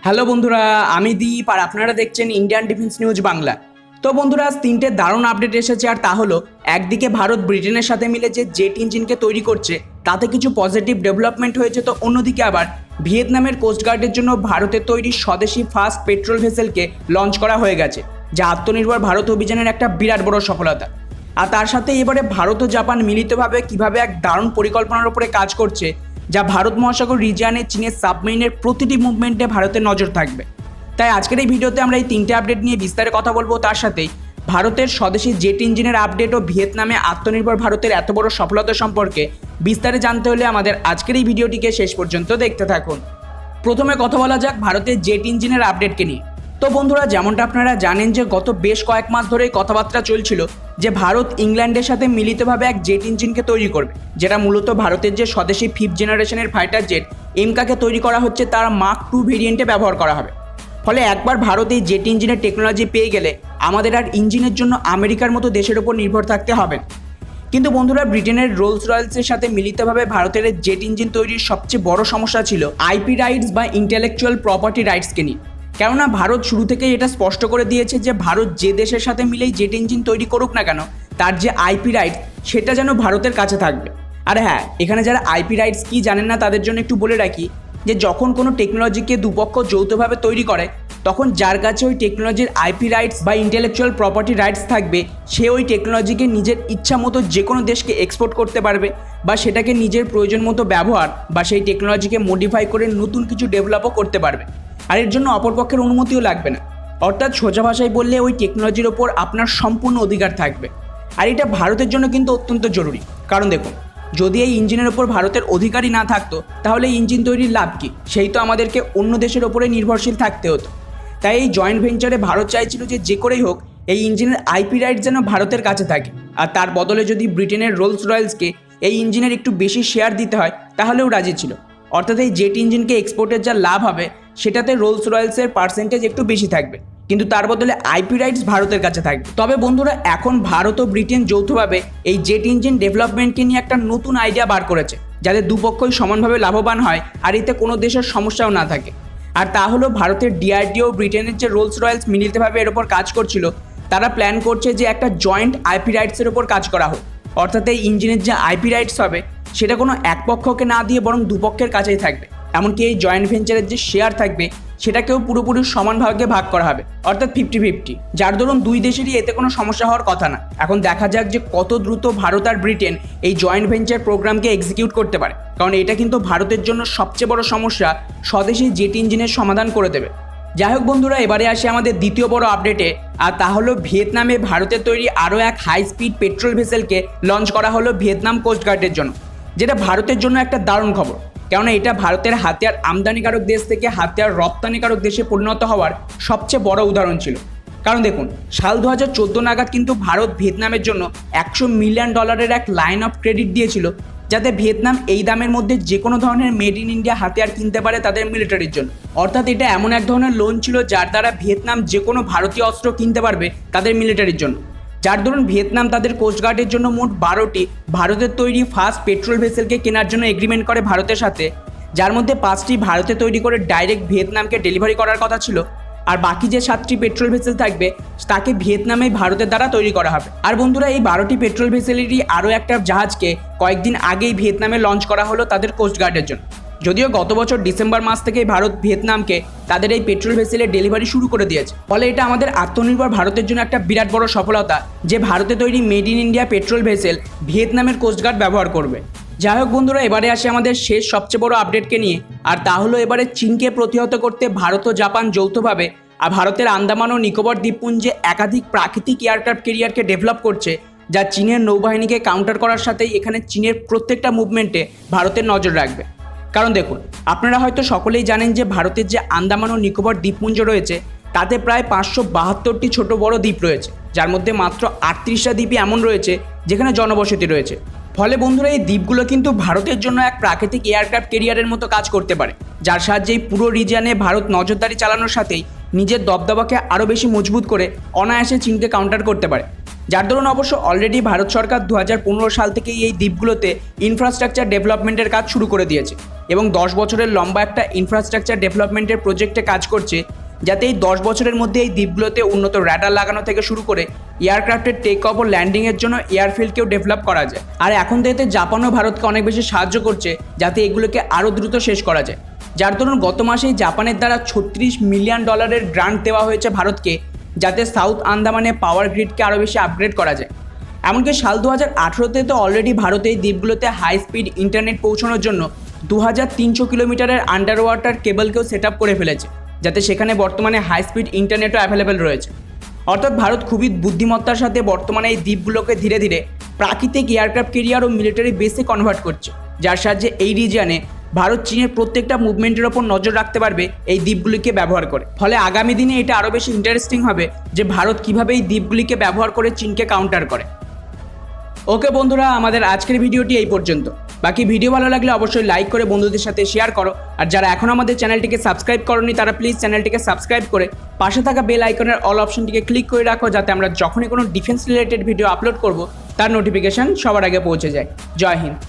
Hello বন্ধুরা, আমি দীপ আর আপনারা দেখছেন ইন্ডিয়ান ডিফেন্স নিউজ বাংলা। তো বন্ধুরা, আজ তিনটে দারুণ আপডেট এসেছে। আর তা হলো, একদিকে ভারত ব্রিটেনের সাথে মিলে যে জেট ইঞ্জিনকে তৈরি করছে তাতে কিছু পজিটিভ ডেভেলপমেন্ট হয়েছে, তো অন্যদিকে আবার ভিয়েতনামের কোস্টগার্ডের জন্য ভারতের তৈরি স্বদেশি ফাস্ট পেট্রোল ভেসেলকে লঞ্চ করা হয়ে গেছে, যা আত্মনির্ভর ভারত অভিযানের একটা বিরাট বড় সফলতা। আর তার সাথে এবারে ভারত ও জাপান মিলিতভাবে কিভাবে এক দারুণ পরিকল্পনার উপরে কাজ করছে, যা ভারত মহাসাগর রিজিয়নে চীনের সাবমেরিনের প্রতিটি মুভমেন্টে ভারতের নজর থাকবে। তাই আজকের এই ভিডিওতে আমরা এই তিনটে আপডেট নিয়ে বিস্তারে কথা বলবো। তার সাথেই ভারতের স্বদেশি জেট ইঞ্জিনের আপডেট ও ভিয়েতনামে আত্মনির্ভর ভারতের এত বড় সফলতা সম্পর্কে বিস্তারে জানতে হলে আমাদের আজকের এই ভিডিওটিকে শেষ পর্যন্ত দেখতে থাকুন। প্রথমে কথা বলা যাক ভারতের জেট ইঞ্জিনের আপডেটকে নিয়ে। তো বন্ধুরা, যেমনটা আপনারা জানেন যে গত বেশ কয়েক মাস ধরেই কথাবার্তা চলছিল যে ভারত ইংল্যান্ডের সাথে মিলিতভাবে এক জেট ইঞ্জিনকে তৈরি করবে, যেটা মূলত ভারতের যে স্বদেশি 5th জেনারেশনের ফাইটার জেট এমকাকে তৈরি করা হচ্ছে তার মার্ক 2 ভেরিয়েন্টে ব্যবহার করা হবে। ফলে একবার ভারত এই জেট ইঞ্জিনের টেকনোলজি পেয়ে গেলে আমাদের আর ইঞ্জিনের জন্য আমেরিকার মতো দেশের ওপর নির্ভর থাকতে হবে না। কিন্তু বন্ধুরা, ব্রিটেনের রোলস রয়েলসের সাথে মিলিতভাবে ভারতের জেট ইঞ্জিন তৈরির সবচেয়ে বড় সমস্যা ছিল আইপি রাইটস বা ইন্টেলেকচুয়াল প্রপার্টি রাইটসকে নিয়ে। কেননা ভারত শুরু থেকেই এটা স্পষ্ট করে দিয়েছে যে ভারত যে দেশের সাথে মিলেই জেট ইঞ্জিন তৈরি করুক না কেন, তার যে আইপি রাইটস সেটা যেন ভারতের কাছে থাকবে। আর হ্যাঁ, এখানে যারা আইপি রাইটস কি জানেন না তাদের জন্য একটু বলে রাখি যে যখন কোনো টেকনোলজিকে দুপক্ষ যৌথভাবে তৈরি করে, তখন যার কাছে ওই টেকনোলজির আইপি রাইটস বা ইন্টেলেকচুয়াল প্রপার্টি রাইটস থাকবে, সে ওই টেকনোলজিকে নিজের ইচ্ছা মতো যে কোনো দেশকে এক্সপোর্ট করতে পারবে বা সেটাকে নিজের প্রয়োজন মতো ব্যবহার বা সেই টেকনোলজিকে মডিফাই করে নতুন কিছু ডেভেলপও করতে পারবে। আর এর জন্য অপরপক্ষের অনুমতিও লাগবে না। অর্থাৎ সোজা ভাষায় বললে ওই টেকনোলজির ওপর আপনার সম্পূর্ণ অধিকার থাকবে। আর এটা ভারতের জন্য কিন্তু অত্যন্ত জরুরি, কারণ দেখুন, যদি এই ইঞ্জিনের ওপর ভারতের অধিকারই না থাকতো তাহলে ইঞ্জিন তৈরির লাভ কী? সেই তো আমাদেরকে অন্য দেশের ওপরে নির্ভরশীল থাকতে হতো। তাই এই জয়েন্ট ভেঞ্চারে ভারত চাইছিল যে যে করেই হোক এই ইঞ্জিনের আইপি রাইট যেন ভারতের কাছে থাকে, আর তার বদলে যদি ব্রিটেনের রোলস রয়েলসকে এই ইঞ্জিনের একটু বেশি শেয়ার দিতে হয় তাহলেও রাজি ছিল। অর্থাৎ এই জেট ইঞ্জিনকে এক্সপোর্টের যা লাভ হবে সেটাতে রোলস রয়েলসের পার্সেন্টেজ একটু বেশি থাকবে, কিন্তু তার বদলে আইপি রাইটস ভারতের কাছে থাকবে। তবে বন্ধুরা, এখন ভারত ও ব্রিটেন যৌথভাবে এই জেট ইঞ্জিন ডেভেলপমেন্টকে নিয়ে একটা নতুন আইডিয়া বার করেছে, যাতে দুপক্ষই সমানভাবে লাভবান হয় আর এতে কোনো দেশের সমস্যাও না থাকে। আর তা হলো ভারতের ডিআরডিও ব্রিটেনের যে রোলস রয়েলস মিলিতভাবে এর ওপর কাজ করছিল, তারা প্ল্যান করছে যে একটা জয়েন্ট আইপি রাইটসের ওপর কাজ করা হোক। অর্থাৎ এই ইঞ্জিনের যে আইপি রাইটস হবে সেটা কোনো এক পক্ষকে না দিয়ে বরং দুপক্ষের কাছেই থাকবে। এমনকি এই জয়েন্ট ভেঞ্চারের যে শেয়ার থাকবে সেটাকেও পুরোপুরি সমান ভাগে ভাগ করা হবে, অর্থাৎ 50-50, যার দরুন দুই দেশেরই এতে কোনো সমস্যা হওয়ার কথা না। এখন দেখা যাক যে কত দ্রুত ভারত আর ব্রিটেন এই জয়েন্ট ভেঞ্চার প্রোগ্রামকে এক্সিকিউট করতে পারে, কারণ এটা কিন্তু ভারতের জন্য সবচেয়ে বড় সমস্যা স্বদেশি জেট ইঞ্জিনের সমাধান করে দেবে। যাই হোক বন্ধুরা, এবারে আসে আমাদের দ্বিতীয় বড় আপডেটে, আর তা হলো ভিয়েতনামে ভারতের তৈরি আরও এক হাই স্পিড পেট্রোল ভেসেলকে লঞ্চ করা হলো ভিয়েতনাম কোস্টগার্ডের জন্য, যেটা ভারতের জন্য একটা দারুণ খবর। কেননা এটা ভারতের হাতিয়ার আমদানিকারক দেশ থেকে হাতিয়ার রপ্তানিকারক দেশে পরিণত হওয়ার সবচেয়ে বড় উদাহরণ ছিল। কারণ দেখুন, সাল 2014 নাগাদ কিন্তু ভারত ভিয়েতনামের জন্য $100 মিলিয়ন এক লাইন অফ ক্রেডিট দিয়েছিল, যাতে ভিয়েতনাম এই দামের মধ্যে যে কোনো ধরনের মেড ইন ইন্ডিয়া হাতিয়ার কিনতে পারে তাদের মিলিটারির জন্য। অর্থাৎ এটা এমন এক ধরনের লোন ছিল যার দ্বারা ভিয়েতনাম যে কোনো ভারতীয় অস্ত্র কিনতে পারবে তাদের মিলিটারির জন্য, যার দরুন ভিয়েতনাম তাদের কোস্টগার্ডের জন্য মোট 12টি ভারতের তৈরি ফাস্ট পেট্রোল ভেসেলকে কেনার জন্য এগ্রিমেন্ট করে ভারতের সাথে, যার মধ্যে 5টি ভারতে তৈরি করে ডাইরেক্ট ভিয়েতনামকে ডেলিভারি করার কথা ছিল, আর বাকি যে 7টি পেট্রোল ভেসেল থাকবে তাকে ভিয়েতনামে ভারতের দ্বারা তৈরি করা হবে। আর বন্ধুরা, এই 12টি পেট্রোল ভেসেলেরই আরও একটা জাহাজকে কয়েকদিন আগেই ভিয়েতনামে লঞ্চ করা হলো তাদের কোস্টগার্ডের জন্য। যদিও গত বছর ডিসেম্বর মাস থেকেই ভারত ভিয়েতনামকে তাদের এই পেট্রোল ভেসেলের ডেলিভারি শুরু করে দিয়েছে। ফলে এটা আমাদের আত্মনির্ভর ভারতের জন্য একটা বিরাট বড় সফলতা যে ভারতে তৈরি made in India petrol vessel ভিয়েতনামের কোস্টগার্ড ব্যবহার করবে। যাই হোক বন্ধুরা, এবারে আসে আমাদের শেষ সবচেয়ে বড় আপডেটকে নিয়ে, আর তা হলো এবারে চীনকে প্রতিহত করতে ভারত ও জাপান যৌথভাবে আর ভারতের আন্দামান ও নিকোবর দ্বীপপুঞ্জে একাধিক প্রাকৃতিক এয়ারক্রাফট ক্যারিয়ারকে ডেভেলপ করছে, যা চীনের নৌবাহিনীকে কাউন্টার করার সাথেই এখানে চীনের প্রত্যেকটা মুভমেন্টে ভারতের নজর রাখবে। কারণ দেখুন, আপনারা হয়তো সকলেই জানেন যে ভারতের যে আন্দামান ও নিকোবর দ্বীপপুঞ্জ রয়েছে তাতে প্রায় 572টি ছোট বড় দ্বীপ রয়েছে, যার মধ্যে মাত্র 38টা দ্বীপই এমন রয়েছে যেখানে জনবসতি রয়েছে। ফলে বন্ধুরা, এই দ্বীপগুলো কিন্তু ভারতের জন্য এক প্রাকৃতিক এয়ারক্রাফট ক্যারিয়ারের মতো কাজ করতে পারে, যার সাহায্যে পুরো রিজিয়নে ভারত নজরদারি চালানোর সাথেই নিজের দবদবাকে আরও বেশি মজবুত করে অনায়াসে চীনকে কাউন্টার করতে পারে। যার দরুন অবশ্য অলরেডি ভারত সরকার 2015 সাল থেকেই এই দ্বীপগুলোতে ইনফ্রাস্ট্রাকচার ডেভেলপমেন্টের কাজ শুরু করে দিয়েছে এবং 10 বছরের লম্বা একটা ইনফ্রাস্ট্রাকচার ডেভেলপমেন্টের প্রজেক্টে কাজ করছে, যাতে এই 10 বছরের মধ্যে এই দ্বীপগুলোতে উন্নত র্যাডার লাগানো থেকে শুরু করে এয়ারক্রাফটের টেক অফ ও ল্যান্ডিংয়ের জন্য এয়ারফিল্ডকেও ডেভেলপ করা যায়। আর এখন তো এতে জাপানও ভারতকে অনেক বেশি সাহায্য করছে যাতে এগুলোকে আরও দ্রুত শেষ করা যায়। যার দরুন গত মাসেই জাপানের দ্বারা $36 মিলিয়ন গ্রান্ট দেওয়া হয়েছে ভারতকে, যাতে সাউথ আন্দামানে পাওয়ার গ্রিডকে আরও বেশি আপগ্রেড করা যায়। এমনকি সাল 2018তে তো অলরেডি ভারত এই দ্বীপগুলোতে হাই স্পিড ইন্টারনেট পৌঁছানোর জন্য 2300 কিলোমিটারের আন্ডার ওয়াটার কেবলকেও সেট আপ করে ফেলেছে, যাতে সেখানে বর্তমানে হাই স্পিড ইন্টারনেটও অ্যাভেলেবেল রয়েছে। অর্থাৎ ভারত খুবই বুদ্ধিমত্তার সাথে বর্তমানে এই দ্বীপগুলোকে ধীরে ধীরে প্রাকৃতিক এয়ারক্রাফট ক্যারিয়ার ও মিলিটারি বেসে কনভার্ট করছে, যার সাহায্যে এই রিজিয়নে ভারত চীনের প্রত্যেকটা মুভমেন্টের ওপর নজর রাখতে পারবে এই দ্বীপগুলিকে ব্যবহার করে। ফলে আগামী দিনে এটা আরও বেশি ইন্টারেস্টিং হবে যে ভারত কীভাবে এই দ্বীপগুলিকে ব্যবহার করে চীনকে কাউন্টার করে। ওকে বন্ধুরা, আমাদের আজকের ভিডিওটি এই পর্যন্ত। বাকি ভিডিও ভালো লাগলে অবশ্যই লাইক করে বন্ধুদের সাথে শেয়ার করো, আর যারা এখন আমাদের চ্যানেলটিকে সাবস্ক্রাইব করনি তারা প্লিজ চ্যানেলটিকে সাবস্ক্রাইব করে পাশে থাকা বেল আইকনের অল অপশনটিকে ক্লিক করে রাখো, যাতে আমরা যখনই কোনো ডিফেন্স রিলেটেড ভিডিও আপলোড করব তার নোটিফিকেশন সবার আগে পৌঁছে যায়। জয় হিন্দ।